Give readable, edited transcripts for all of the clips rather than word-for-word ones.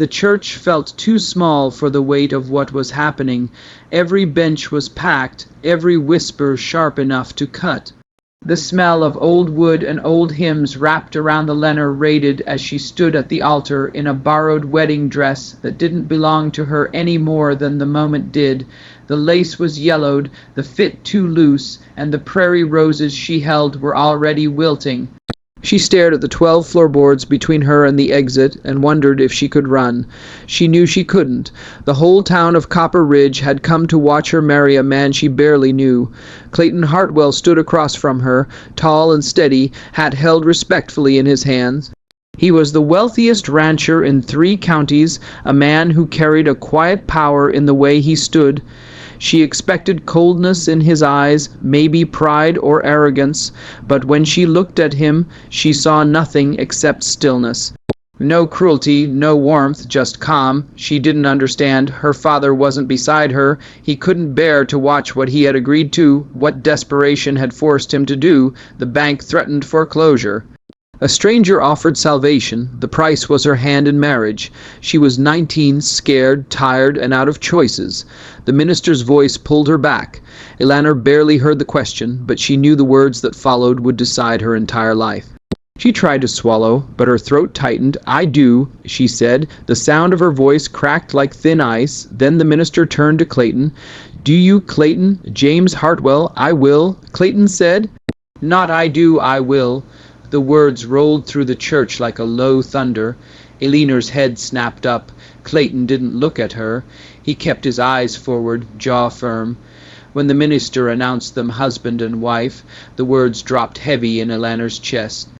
The church felt too small for the weight of what was happening. Every bench was packed, every whisper sharp enough to cut. The smell of old wood and old hymns wrapped around the Eleanor raided as she stood at the altar in a borrowed wedding dress that didn't belong to her any more than the moment did. The lace was yellowed, the fit too loose, and the prairie roses she held were already wilting. She stared at the 12 floorboards between her and the exit and wondered if she could run. She knew she couldn't. The whole town of Copper Ridge had come to watch her marry a man she barely knew. Clayton Hartwell stood across from her, tall and steady, hat held respectfully in his hands. He was the wealthiest rancher in 3 counties, a man who carried a quiet power in the way he stood. She expected coldness in his eyes, maybe pride or arrogance, but when she looked at him, she saw nothing except stillness. No cruelty, no warmth, just calm. She didn't understand. Her father wasn't beside her. He couldn't bear to watch what he had agreed to, what desperation had forced him to do. The bank threatened foreclosure. A stranger offered salvation. The price was her hand in marriage. She was 19, scared, tired, and out of choices. The minister's voice pulled her back. Eleanor barely heard the question, but she knew the words that followed would decide her entire life. She tried to swallow, but her throat tightened. "I do," she said. The sound of her voice cracked like thin ice. Then the minister turned to Clayton. "Do you, Clayton? James Hartwell, I will," Clayton said. "Not I do, I will." The words rolled through the church like a low thunder. Eleanor's head snapped up. Clayton didn't look at her. He kept his eyes forward, jaw firm. When the minister announced them husband and wife, the words dropped heavy in Eleanor's chest.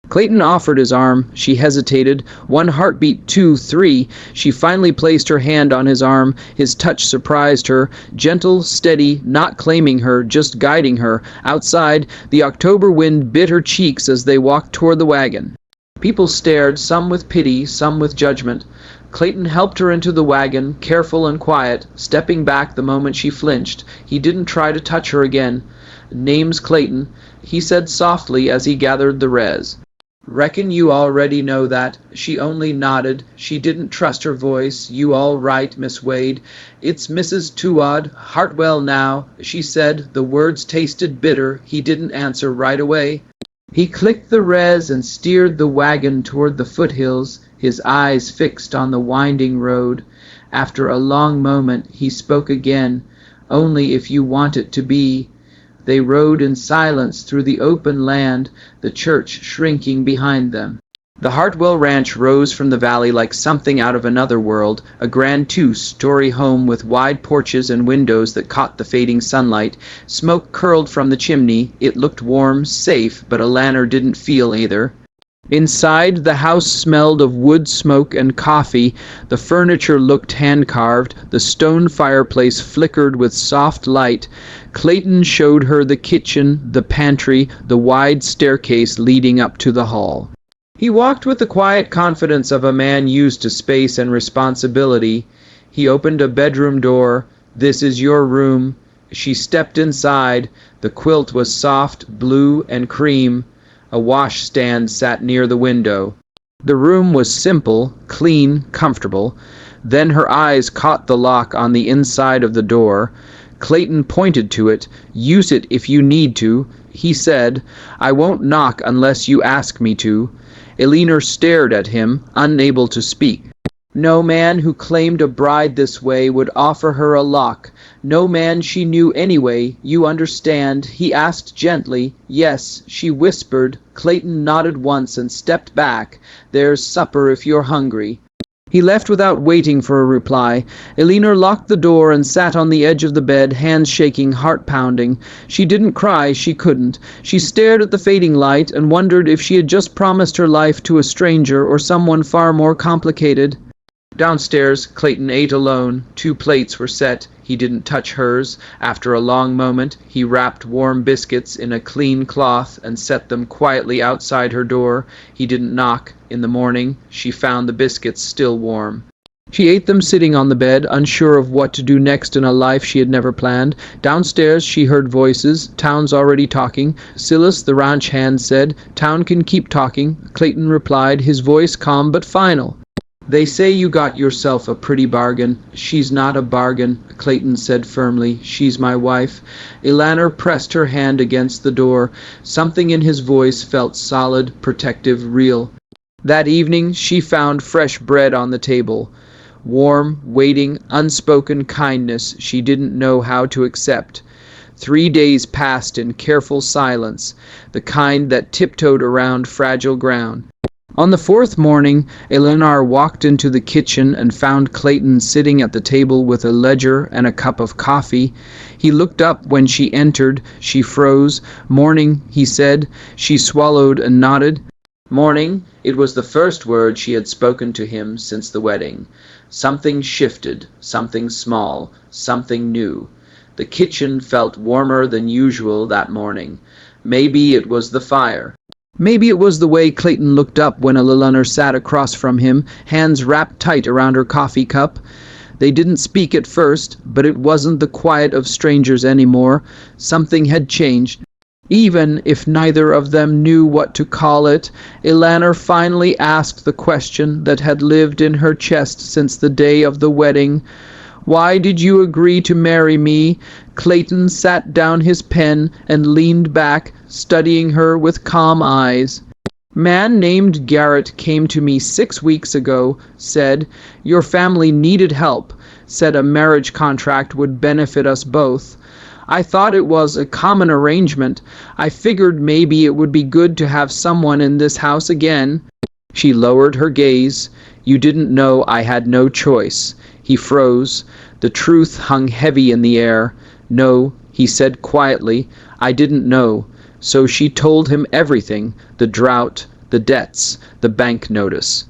Clayton offered his arm. She hesitated. 1 heartbeat, 2, 3. She finally placed her hand on his arm. His touch surprised her. Gentle, steady, not claiming her, just guiding her. Outside, the October wind bit her cheeks as they walked toward the wagon. People stared, some with pity, some with judgment. Clayton helped her into the wagon, careful and quiet, stepping back the moment she flinched. He didn't try to touch her again. "Name's Clayton," he said softly as he gathered the res. "Reckon you already know that." She only nodded. She didn't trust her voice. "You all right, Miss Wade?" "It's Mrs. Tuod Hartwell now," she said. The words tasted bitter. He didn't answer right away. He clicked the res and steered the wagon toward the foothills, his eyes fixed on the winding road. After a long moment, he spoke again. "Only if you want it to be." They rode in silence through the open land, the church shrinking behind them. The Hartwell Ranch rose from the valley like something out of another world, a grand 2-story home with wide porches and windows that caught the fading sunlight. Smoke curled from the chimney. It looked warm, safe, but Eleanor didn't feel either. Inside, the house smelled of wood smoke and coffee. The furniture looked hand-carved. The stone fireplace flickered with soft light. Clayton showed her the kitchen, the pantry, the wide staircase leading up to the hall. He walked with the quiet confidence of a man used to space and responsibility. He opened a bedroom door. "This is your room." She stepped inside. The quilt was soft, blue, and cream. A washstand sat near the window. The room was simple, clean, comfortable. Then her eyes caught the lock on the inside of the door. Clayton pointed to it. "Use it if you need to," he said. "I won't knock unless you ask me to." Eleanor stared at him, unable to speak. No man who claimed a bride this way would offer her a lock. No man she knew anyway, you understand. He asked gently. "Yes," she whispered. Clayton nodded once and stepped back. "There's supper if you're hungry." He left without waiting for a reply. Eleanor locked the door and sat on the edge of the bed, hands shaking, heart pounding. She didn't cry, she couldn't. She stared at the fading light and wondered if she had just promised her life to a stranger or someone far more complicated. Downstairs, Clayton ate alone. 2 plates were set. He didn't touch hers. After a long moment, he wrapped warm biscuits in a clean cloth and set them quietly outside her door. He didn't knock. In the morning, she found the biscuits still warm. She ate them sitting on the bed, unsure of what to do next in a life she had never planned. Downstairs, she heard voices. "Town's already talking." Silas, the ranch hand, said, "Town can keep talking." Clayton replied, his voice calm but final. They say you got yourself a pretty bargain. She's not a bargain, Clayton said firmly. She's my wife. Eleanor pressed her hand against the door. Something in his voice felt solid, protective, real. That evening she found fresh bread on the table. Warm, waiting, unspoken kindness she didn't know how to accept. 3 days passed in careful silence, the kind that tiptoed around fragile ground. On the fourth morning, Eleanor walked into the kitchen and found Clayton sitting at the table with a ledger and a cup of coffee. He looked up when she entered. She froze. "Morning," he said. She swallowed and nodded. Morning. It was the first word she had spoken to him since the wedding. Something shifted, something small, something new. The kitchen felt warmer than usual that morning. Maybe it was the fire. Maybe it was the way Clayton looked up when Eleanor sat across from him, hands wrapped tight around her coffee cup. They didn't speak at first, but it wasn't the quiet of strangers anymore. Something had changed. Even if neither of them knew what to call it, Eleanor finally asked the question that had lived in her chest since the day of the wedding. "Why did you agree to marry me?" Clayton sat down his pen and leaned back, studying her with calm eyes. "Man named Garrett came to me 6 weeks ago, said your family needed help, said a marriage contract would benefit us both. I thought it was a common arrangement. I figured maybe it would be good to have someone in this house again." She lowered her gaze. "You didn't know I had no choice." He froze. The truth hung heavy in the air. "No," he said quietly, "I didn't know." So she told him everything, the drought, the debts, the bank notice.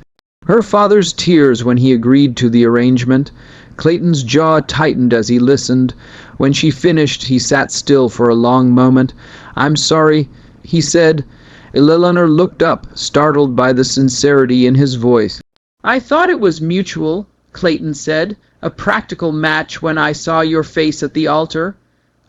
Her father's tears when he agreed to the arrangement. Clayton's jaw tightened as he listened. When she finished, he sat still for a long moment. "I'm sorry," he said. Eleanor looked up, startled by the sincerity in his voice. "I thought it was mutual," Clayton said. "A practical match when I saw your face at the altar.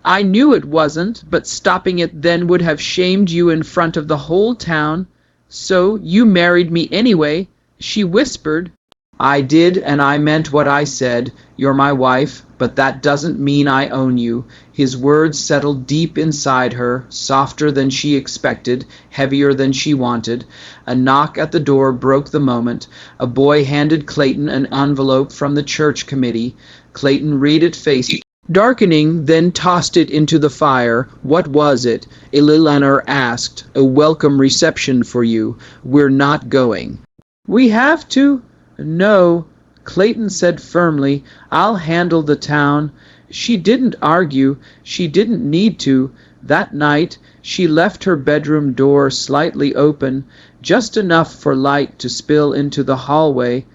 I knew it wasn't, but stopping it then would have shamed you in front of the whole town. So you married me anyway." She whispered. "I did, and I meant what I said. You're my wife, but that doesn't mean I own you." His words settled deep inside her, softer than she expected, heavier than she wanted. A knock at the door broke the moment. A boy handed Clayton an envelope from the church committee. Clayton read it face darkening, then tossed it into the fire. "What was it?" Eleanor asked. "A welcome reception for you. We're not going." "We have to?" "No," Clayton said firmly. "I'll handle the town." She didn't argue. She didn't need to. That night, she left her bedroom door slightly open, just enough for light to spill into the hallway.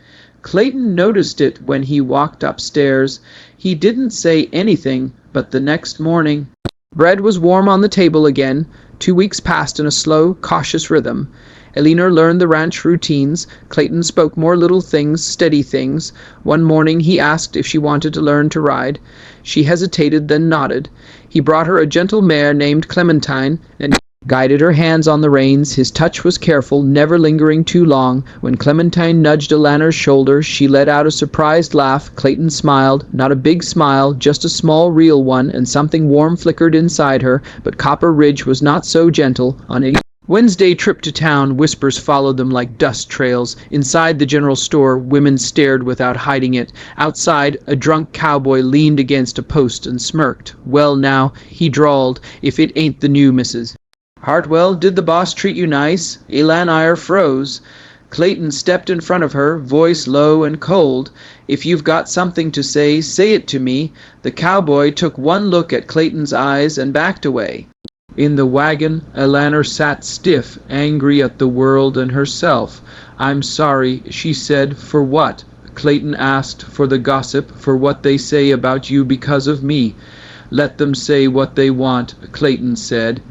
Clayton noticed it when he walked upstairs. He didn't say anything, but the next morning, bread was warm on the table again. 2 weeks passed in a slow, cautious rhythm. Eleanor learned the ranch routines. Clayton spoke more little things, steady things. One morning he asked if she wanted to learn to ride. She hesitated, then nodded. He brought her a gentle mare named Clementine, and guided her hands on the reins. His touch was careful, never lingering too long. When Clementine nudged Eleanor's shoulder, she let out a surprised laugh. Clayton smiled, not a big smile, just a small, real one, and something warm flickered inside her. But Copper Ridge was not so gentle. On any Wednesday trip to town, whispers followed them like dust trails. Inside the general store, women stared without hiding it. Outside, a drunk cowboy leaned against a post and smirked. "Well now," he drawled, "if it ain't the new Mrs. Hartwell, did the boss treat you nice?" Eleanor froze. Clayton stepped in front of her, voice low and cold. "If you've got something to say it to me." The cowboy took one look at Clayton's eyes and backed away. In the wagon, Eleanor sat stiff, angry at the world and herself. "I'm sorry," she said. "For what?" Clayton asked. "For the gossip, for what they say about you because of me." "Let them say what they want," Clayton said.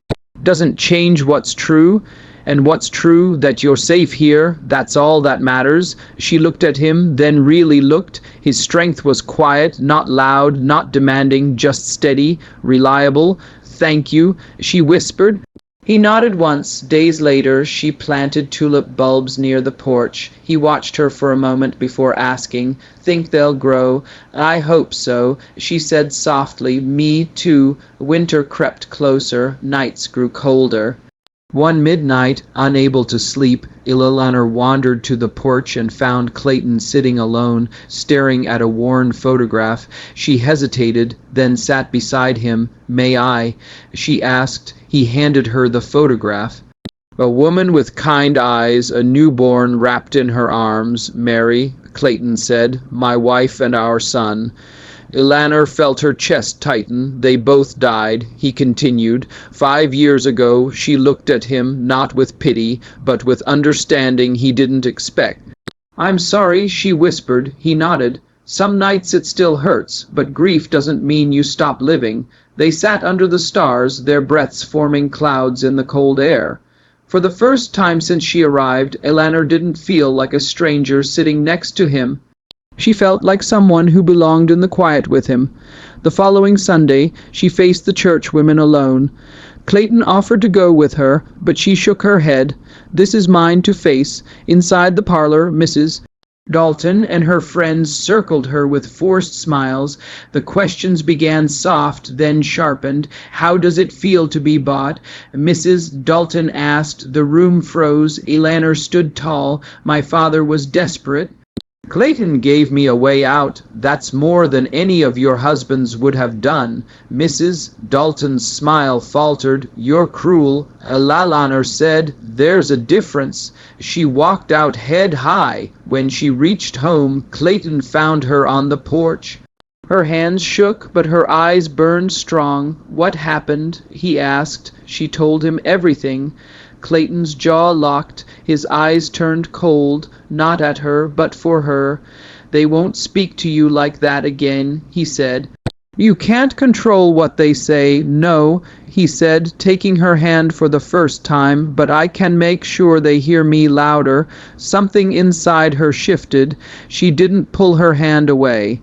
"Doesn't change what's true. And what's true, that you're safe here, that's all that matters." She looked at him, then really looked. His strength was quiet, not loud, not demanding, just steady, reliable. "Thank you," she whispered. He nodded once. Days later, she planted tulip bulbs near the porch. He watched her for a moment before asking, "Think they'll grow?" "I hope so," she said softly. "Me, too." Winter crept closer. Nights grew colder. One midnight, unable to sleep, Eleanor wandered to the porch and found Clayton sitting alone, staring at a worn photograph. She hesitated, then sat beside him. "May I?" she asked. He handed her the photograph. "A woman with kind eyes, a newborn wrapped in her arms. Mary," Clayton said, "my wife and our son." Eleanor felt her chest tighten. "They both died," he continued. "5 years ago." She looked at him, not with pity, but with understanding he didn't expect. "I'm sorry," she whispered. He nodded. "Some nights it still hurts, but grief doesn't mean you stop living." They sat under the stars, their breaths forming clouds in the cold air. For the first time since she arrived, Eleanor didn't feel like a stranger sitting next to him. She felt like someone who belonged in the quiet with him. The following Sunday, she faced the church women alone. Clayton offered to go with her, but she shook her head. "This is mine to face." Inside the parlor, Mrs. Dalton and her friends circled her with forced smiles. The questions began soft, then sharpened. "How does it feel to be bought?" Mrs. Dalton asked. The room froze. Eleanor stood tall. "My father was desperate. Clayton gave me a way out. That's more than any of your husbands would have done." Mrs. Dalton's smile faltered. "You're cruel." Eleanor said, "There's a difference." She walked out head high. When she reached home, Clayton found her on the porch. Her hands shook, but her eyes burned strong. "What happened?" he asked. She told him everything. Clayton's jaw locked, his eyes turned cold, not at her, but for her. "They won't speak to you like that again," he said. "You can't control what they say." "No," he said, taking her hand for the first time, "but I can make sure they hear me louder." Something inside her shifted. She didn't pull her hand away.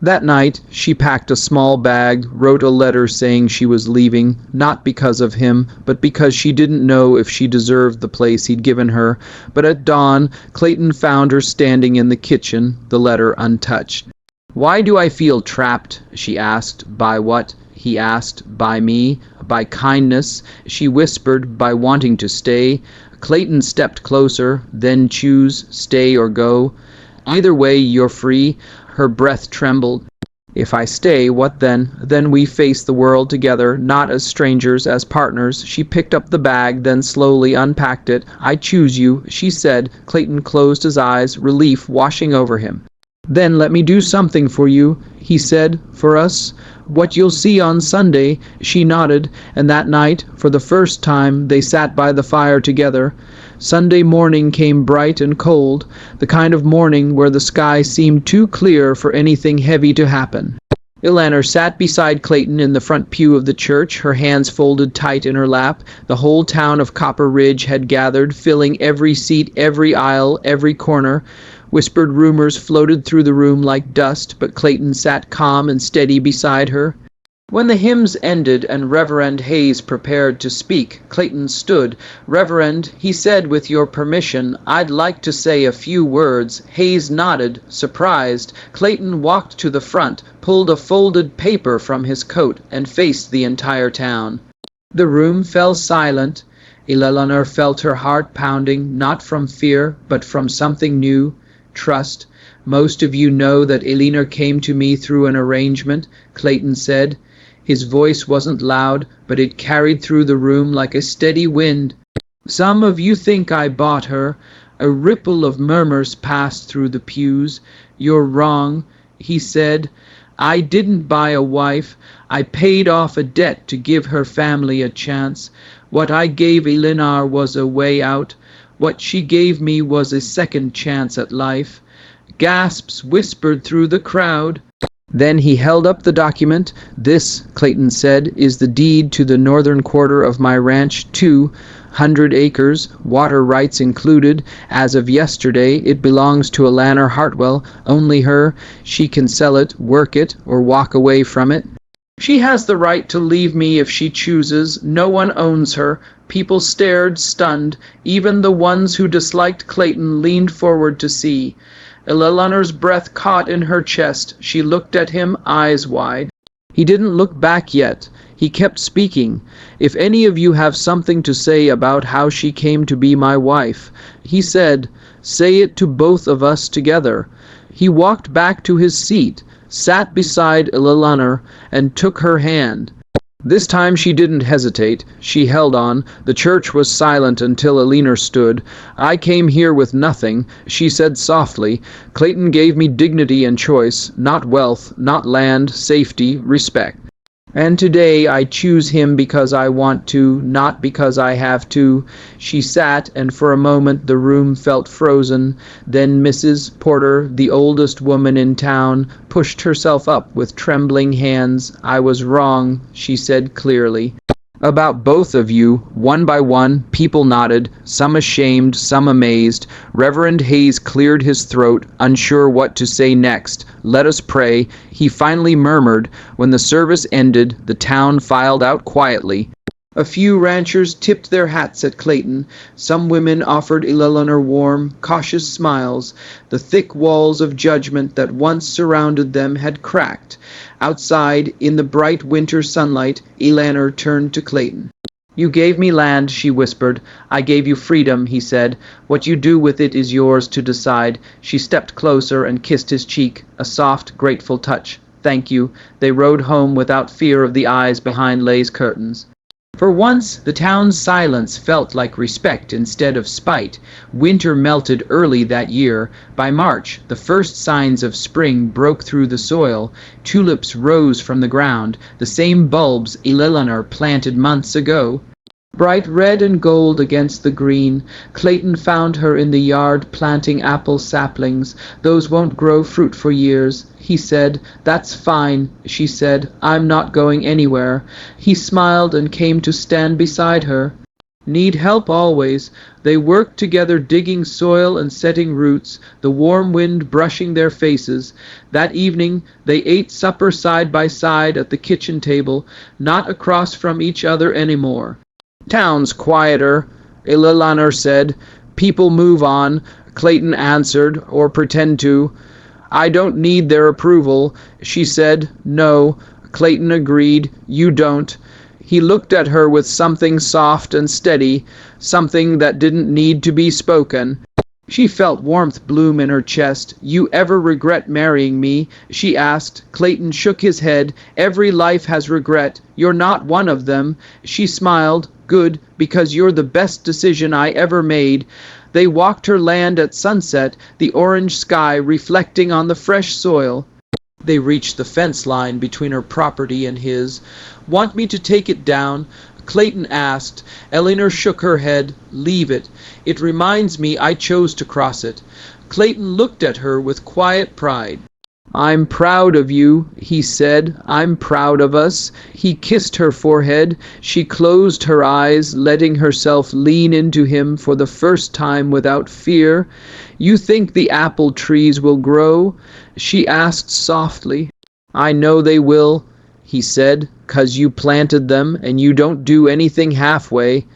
That night, she packed a small bag, wrote a letter saying she was leaving, not because of him, but because she didn't know if she deserved the place he'd given her. But at dawn, Clayton found her standing in the kitchen, the letter untouched. "Why do I feel trapped?" she asked. "By what?" he asked. "By me? By kindness?" She whispered. "By wanting to stay." Clayton stepped closer. "Then choose, stay or go." "Either way, you're free." Her breath trembled. "If I stay, what then?" "Then we face the world together, not as strangers, as partners." She picked up the bag, then slowly unpacked it. "I choose you," she said. Clayton closed his eyes, relief washing over him. "Then let me do something for you," he said. "For us? What you'll see on Sunday." She nodded, and that night, for the first time, they sat by the fire together. Sunday morning came bright and cold, the kind of morning where the sky seemed too clear for anything heavy to happen. Eleanor sat beside Clayton in the front pew of the church, her hands folded tight in her lap. The whole town of Copper Ridge had gathered, filling every seat, every aisle, every corner. Whispered rumors floated through the room like dust, but Clayton sat calm and steady beside her. When the hymns ended and Reverend Hayes prepared to speak, Clayton stood. "Reverend," he said, "with your permission, I'd like to say a few words." Hayes nodded, surprised. Clayton walked to the front, pulled a folded paper from his coat, and faced the entire town. The room fell silent. Eleanor felt her heart pounding, not from fear, but from something new. Trust. "Most of you know that Eleanor came to me through an arrangement," Clayton said. His voice wasn't loud, but it carried through the room like a steady wind. "Some of you think I bought her." A ripple of murmurs passed through the pews. "You're wrong," he said. "I didn't buy a wife. I paid off a debt to give her family a chance. What I gave Eleanor was a way out. What she gave me was a second chance at life." Gasps whispered through the crowd. Then he held up the document. "This," Clayton said, "is the deed to the northern quarter of my ranch, 200 acres, water rights included. As of yesterday, it belongs to Eleanor Hartwell, only her. She can sell it, work it, or walk away from it." She has the right to leave me if she chooses. No one owns her. People stared, stunned. Even the ones who disliked Clayton leaned forward to see. Eleanor's breath caught in her chest. She looked at him, eyes wide. He didn't look back yet. He kept speaking. If any of you have something to say about how she came to be my wife, he said, say it to both of us together. He walked back to his seat, sat beside Eleanor, and took her hand. This time she didn't hesitate. She held on. The church was silent until Eleanor stood. I came here with nothing, she said softly. Clayton gave me dignity and choice, not wealth, not land, safety, respect. And today I choose him because I want to, not because I have to. She sat, and for a moment the room felt frozen. Then Mrs. Porter, the oldest woman in town, pushed herself up with trembling hands. I was wrong, she said clearly. About both of you, one by one, people nodded, some ashamed, some amazed. Reverend Hayes cleared his throat, unsure what to say next. Let us pray, he finally murmured. When the service ended, the town filed out quietly. A few ranchers tipped their hats at Clayton. Some women offered Eleanor warm, cautious smiles. The thick walls of judgment that once surrounded them had cracked. Outside, in the bright winter sunlight, Eleanor turned to Clayton. You gave me land, she whispered. I gave you freedom, he said. What you do with it is yours to decide. She stepped closer and kissed his cheek, a soft, grateful touch. Thank you. They rode home without fear of the eyes behind lace curtains. For once, the town's silence felt like respect instead of spite. Winter melted early that year. By March, the first signs of spring broke through the soil. Tulips rose from the ground, the same bulbs Eleanor planted months ago. Bright red and gold against the green, Clayton found her in the yard planting apple saplings. Those won't grow fruit for years, he said. That's fine, she said. I'm not going anywhere. He smiled and came to stand beside her. Need help always. They worked together digging soil and setting roots, the warm wind brushing their faces. That evening they ate supper side by side at the kitchen table, not across from each other anymore. Town's quieter, Eleanor said. People move on, Clayton answered, or pretend to. I don't need their approval, she said. No, Clayton agreed. You don't. He looked at her with something soft and steady, something that didn't need to be spoken. She felt warmth bloom in her chest. You ever regret marrying me? She asked. Clayton shook his head. Every life has regret. You're not one of them. She smiled. Good, because you're the best decision I ever made. They walked her land at sunset, the orange sky reflecting on the fresh soil. They reached the fence line between her property and his. Want me to take it down? Clayton asked. Eleanor shook her head. Leave it. It reminds me I chose to cross it. Clayton looked at her with quiet pride. I'm proud of you, he said. I'm proud of us. He kissed her forehead. She closed her eyes, letting herself lean into him for the first time without fear. You think the apple trees will grow? She asked softly. I know they will, he said, 'cause you planted them and you don't do anything halfway.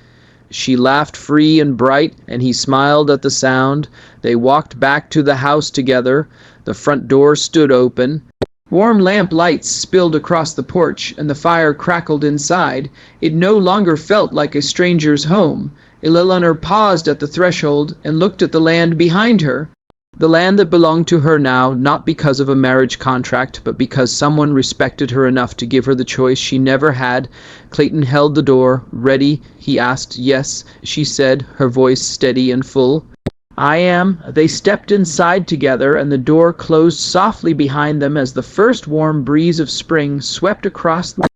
She laughed free and bright, and he smiled at the sound. They walked back to the house together. The front door stood open. Warm lamp lights spilled across the porch, and the fire crackled inside. It no longer felt like a stranger's home. Eleanor paused at the threshold and looked at the land behind her. The land that belonged to her now, not because of a marriage contract, but because someone respected her enough to give her the choice she never had. Clayton held the door. Ready? He asked. Yes, she said, her voice steady and full. I am. They stepped inside together, and the door closed softly behind them as the first warm breeze of spring swept across the